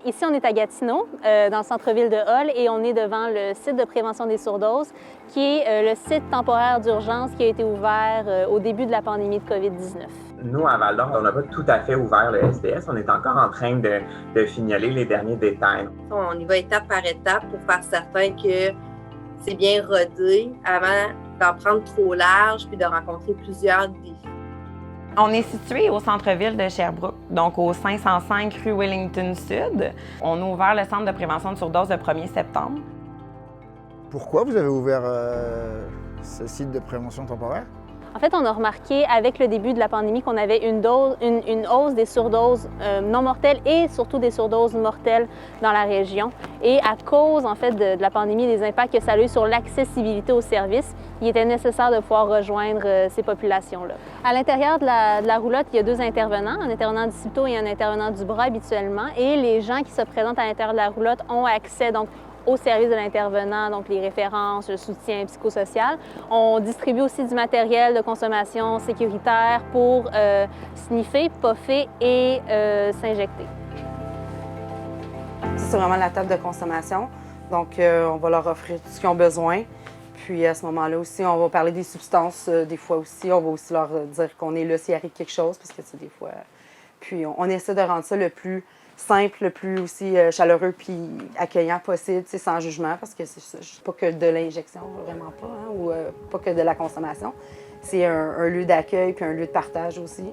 Ici, on est à Gatineau, dans le centre-ville de Hull, et on est devant le site de prévention des surdoses, qui est le site temporaire d'urgence qui a été ouvert au début de la pandémie de COVID-19. Nous, à Val-d'Or, on n'a pas tout à fait ouvert le SPS. On est encore en train de fignoler les derniers détails. On y va étape par étape pour faire certain que c'est bien rodé avant d'en prendre trop large puis de rencontrer plusieurs défis. On est situé au centre-ville de Sherbrooke, donc au 505 rue Wellington Sud. On a ouvert le centre de prévention de surdose le 1er septembre. Pourquoi vous avez ouvert ce site de prévention temporaire? En fait, on a remarqué avec le début de la pandémie qu'on avait une hausse des surdoses non mortelles et surtout des surdoses mortelles dans la région. Et à cause, en fait, de la pandémie et des impacts que ça a eu sur l'accessibilité aux services, il était nécessaire de pouvoir rejoindre ces populations-là. À l'intérieur de la roulotte, il y a 2 intervenants, un intervenant du CIPTO et un intervenant du bras habituellement. Et les gens qui se présentent à l'intérieur de la roulotte ont accès donc au service de l'intervenant, donc les références, le soutien psychosocial. On distribue aussi du matériel de consommation sécuritaire pour sniffer, puffer et s'injecter. C'est vraiment la table de consommation. Donc, on va leur offrir tout ce qu'ils ont besoin. Puis, à ce moment-là aussi, on va parler des substances. Des fois aussi, on va aussi leur dire qu'on est là s'il arrive quelque chose, parce que c'est des fois... Puis, on essaie de rendre ça le plus simple, le plus aussi chaleureux puis accueillant possible, sans jugement, parce que c'est pas que de l'injection, vraiment pas, hein, ou pas que de la consommation. C'est un lieu d'accueil puis un lieu de partage aussi.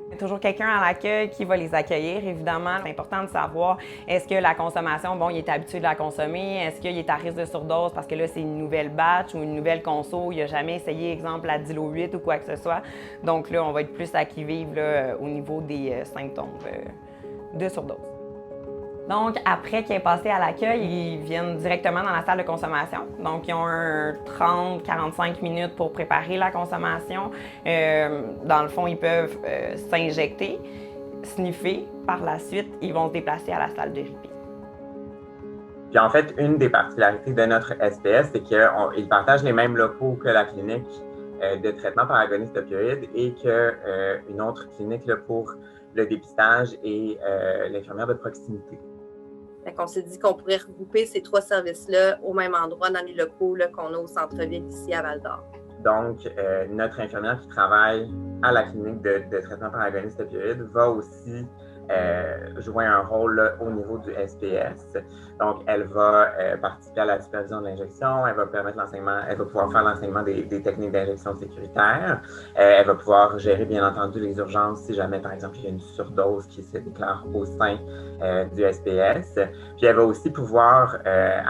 Il y a toujours quelqu'un à l'accueil qui va les accueillir, évidemment. C'est important de savoir, est-ce que la consommation, bon, il est habitué de la consommer, est-ce qu'il est à risque de surdose parce que là, c'est une nouvelle batch ou une nouvelle conso, il n'a jamais essayé, exemple, la Dilo 8 ou quoi que ce soit. Donc là, on va être plus à qui-vive au niveau des symptômes de surdose. Donc, après qu'il est passé à l'accueil, ils viennent directement dans la salle de consommation. Donc, ils ont 30-45 minutes pour préparer la consommation. Dans le fond, ils peuvent s'injecter, sniffer. Par la suite, ils vont se déplacer à la salle de répit. Puis en fait, une des particularités de notre SPS, c'est qu'ils partagent les mêmes locaux que la clinique de traitement par agoniste opioïde et qu'une autre clinique là, pour le dépistage et l'infirmière de proximité. On s'est dit qu'on pourrait regrouper ces 3 services-là au même endroit dans les locaux là, qu'on a au centre-ville ici à Val-d'Or. Donc, notre infirmière qui travaille à la clinique de traitement par agoniste opioïde va aussi jouer un rôle là, au niveau du SPS. Donc, elle va participer à la supervision de l'injection, elle va permettre l'enseignement, elle va pouvoir faire l'enseignement des techniques d'injection sécuritaire, elle va pouvoir gérer, bien entendu, les urgences si jamais, par exemple, il y a une surdose qui se déclare au sein du SPS. Puis, elle va aussi pouvoir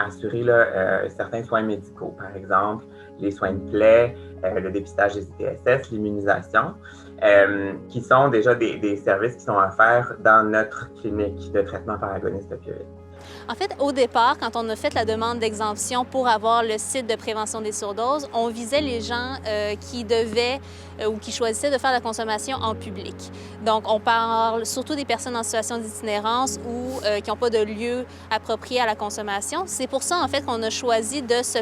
assurer là, certains soins médicaux, par exemple, les soins de plaie, le dépistage des ITSS, l'immunisation, qui sont déjà des services qui sont offerts dans notre clinique de traitement par agoniste opioïde. En fait, au départ, quand on a fait la demande d'exemption pour avoir le site de prévention des surdoses, on visait les gens qui devaient ou qui choisissaient de faire la consommation en public. Donc, on parle surtout des personnes en situation d'itinérance ou qui n'ont pas de lieu approprié à la consommation. C'est pour ça, en fait, qu'on a choisi de se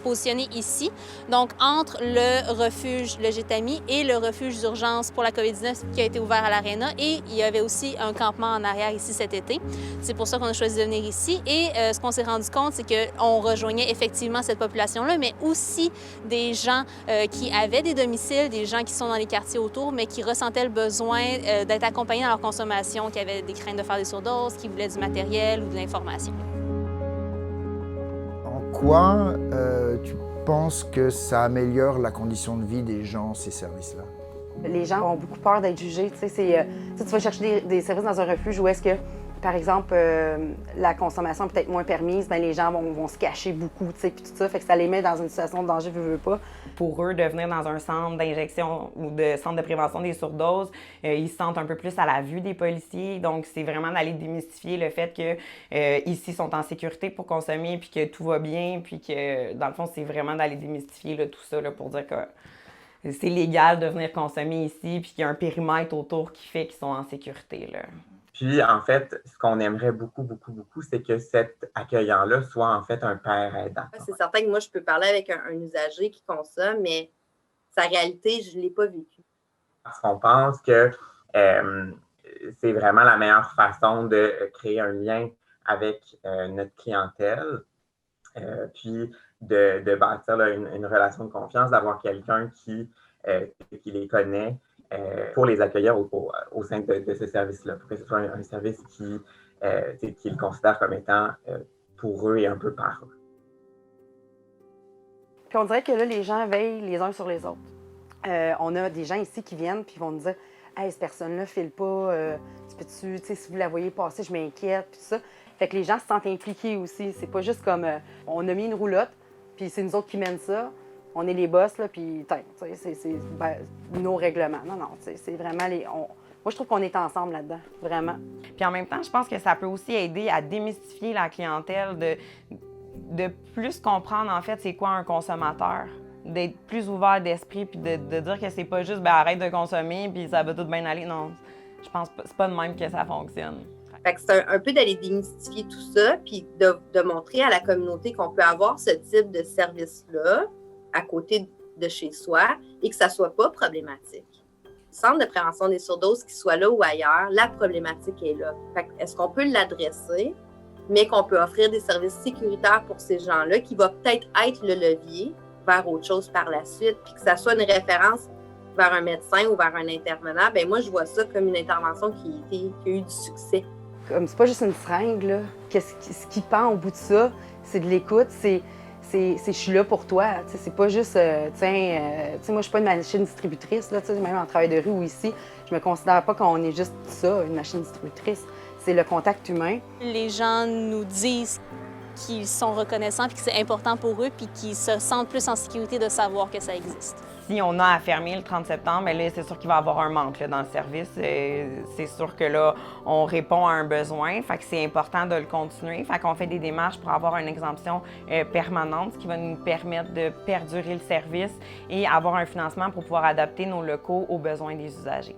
positionner ici, donc entre le refuge Le Gétami et le refuge d'urgence pour la COVID-19 qui a été ouvert à l'Aréna, et il y avait aussi un campement en arrière ici cet été. C'est pour ça qu'on a choisi de venir ici, et ce qu'on s'est rendu compte, c'est qu'on rejoignait effectivement cette population-là, mais aussi des gens qui avaient des domiciles, des gens qui sont dans les quartiers autour, mais qui ressentaient le besoin d'être accompagnés dans leur consommation, qui avaient des craintes de faire des surdoses, qui voulaient du matériel ou de l'information. En quoi tu penses que ça améliore la condition de vie des gens, ces services-là? Les gens ont beaucoup peur d'être jugés. Tu vas chercher des services dans un refuge où est-ce que, par exemple, la consommation est peut-être moins permise, bien, les gens vont se cacher beaucoup, puis tout ça, fait que ça les met dans une situation de danger, veut pas. Pour eux, de venir dans un centre d'injection ou de centre de prévention des surdoses, ils se sentent un peu plus à la vue des policiers. Donc, c'est vraiment d'aller démystifier le fait que ici, ils sont en sécurité pour consommer, puis que tout va bien, puis que, dans le fond, c'est vraiment d'aller démystifier là, tout ça là, pour dire que c'est légal de venir consommer ici, puis qu'il y a un périmètre autour qui fait qu'ils sont en sécurité, là. Puis, en fait, ce qu'on aimerait beaucoup, c'est que cet accueillant-là soit en fait un père aidant. C'est certain que moi, je peux parler avec un usager qui consomme, mais sa réalité, je ne l'ai pas vécue. Parce qu'on pense que c'est vraiment la meilleure façon de créer un lien avec notre clientèle, puis de bâtir là, une relation de confiance, d'avoir quelqu'un qui les connaît pour les accueillir au sein de ce service-là, pour que ce soit un service qu'ils considèrent comme étant pour eux et un peu par eux. Puis on dirait que là, les gens veillent les uns sur les autres. On a des gens ici qui viennent puis vont nous dire « Hey, cette personne-là file pas, tu sais, si vous la voyez passer, je m'inquiète, puis tout ça. » Fait que les gens se sentent impliqués aussi. C'est pas juste comme on a mis une roulotte, puis c'est nous autres qui mènent ça. On est les boss, là, puis c'est nos règlements. Non, c'est vraiment moi, je trouve qu'on est ensemble là-dedans, vraiment. Puis en même temps, je pense que ça peut aussi aider à démystifier la clientèle, de plus comprendre, en fait, c'est quoi un consommateur. D'être plus ouvert d'esprit, puis de dire que c'est pas juste arrête de consommer, puis ça va tout bien aller. Non, je pense pas, c'est pas de même que ça fonctionne. Fait que c'est un peu d'aller démystifier tout ça, puis de montrer à la communauté qu'on peut avoir ce type de service-là à côté de chez soi et que ça soit pas problématique. Le centre de prévention des surdoses, qu'il soit là ou ailleurs, la problématique est là. Fait que est-ce qu'on peut l'adresser, mais qu'on peut offrir des services sécuritaires pour ces gens-là, qui va peut-être être le levier vers autre chose par la suite, puis que ça soit une référence vers un médecin ou vers un intervenant, bien moi, je vois ça comme une intervention qui a eu du succès. Comme c'est pas juste une seringue, là. Ce qui pend au bout de ça, c'est de l'écoute, c'est je suis là pour toi. T'sais, c'est pas juste, moi, je suis pas une machine distributrice, là, même en travail de rue ou ici, je me considère pas qu'on est juste ça, une machine distributrice. C'est le contact humain. Les gens nous disent qu'ils sont reconnaissants puis que c'est important pour eux puis qu'ils se sentent plus en sécurité de savoir que ça existe. Si on a à fermer le 30 septembre, bien là, c'est sûr qu'il va y avoir un manque là, dans le service. C'est sûr que là, on répond à un besoin, fait que c'est important de le continuer. Fait qu'on fait des démarches pour avoir une exemption permanente, ce qui va nous permettre de perdurer le service et avoir un financement pour pouvoir adapter nos locaux aux besoins des usagers.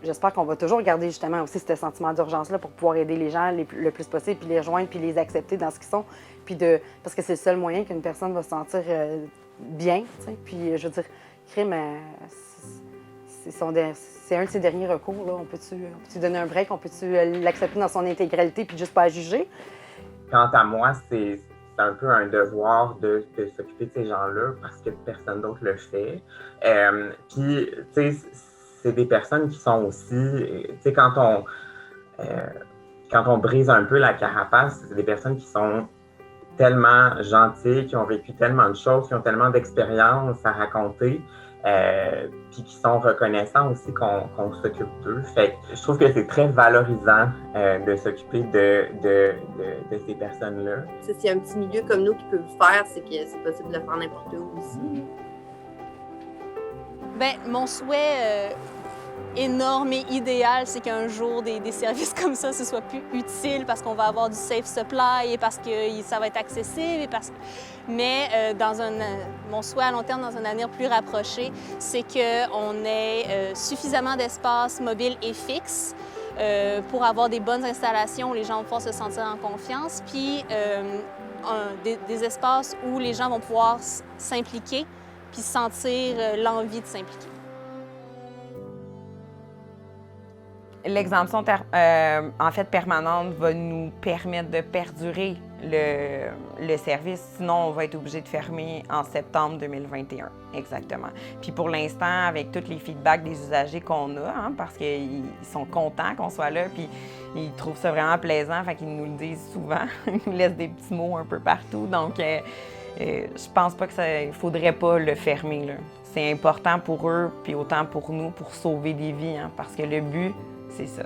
J'espère qu'on va toujours garder justement aussi ce sentiment d'urgence-là pour pouvoir aider les gens le plus possible, puis les rejoindre, puis les accepter dans ce qu'ils sont, puis parce que c'est le seul moyen qu'une personne va se sentir bien, tu sais. Puis je veux dire, crime, c'est un de ses derniers recours, là. On peut-tu donner un break? On peut-tu l'accepter dans son intégralité puis juste pas à juger? Quant à moi, c'est un peu un devoir de s'occuper de ces gens-là parce que personne d'autre le fait. Puis, tu sais, c'est des personnes qui sont aussi, tu sais, quand on brise un peu la carapace, c'est des personnes qui sont tellement gentilles, qui ont vécu tellement de choses, qui ont tellement d'expériences à raconter, puis qui sont reconnaissants aussi qu'on s'occupe d'eux. Fait que je trouve que c'est très valorisant de s'occuper de ces personnes-là. S'il y a un petit milieu comme nous qui peut le faire, c'est que c'est possible de le faire n'importe où aussi. Bien, mon souhait énorme et idéal, c'est qu'un jour, des services comme ça, ce soit plus utile parce qu'on va avoir du safe supply et parce que ça va être accessible. Mais mon souhait à long terme, dans un avenir plus rapproché, c'est qu'on ait suffisamment d'espace mobile et fixe pour avoir des bonnes installations où les gens vont pouvoir se sentir en confiance, puis des espaces où les gens vont pouvoir s'impliquer puis sentir l'envie de s'impliquer. L'exemption en fait permanente va nous permettre de perdurer le service. Sinon, on va être obligé de fermer en septembre 2021. Exactement. Puis pour l'instant, avec tous les feedbacks des usagers qu'on a, parce qu'ils sont contents qu'on soit là, puis ils trouvent ça vraiment plaisant, fait qu'ils nous le disent souvent. Ils nous laissent des petits mots un peu partout. Donc, je pense pas qu'il faudrait pas le fermer, là. C'est important pour eux, puis autant pour nous, pour sauver des vies, parce que le but, c'est ça.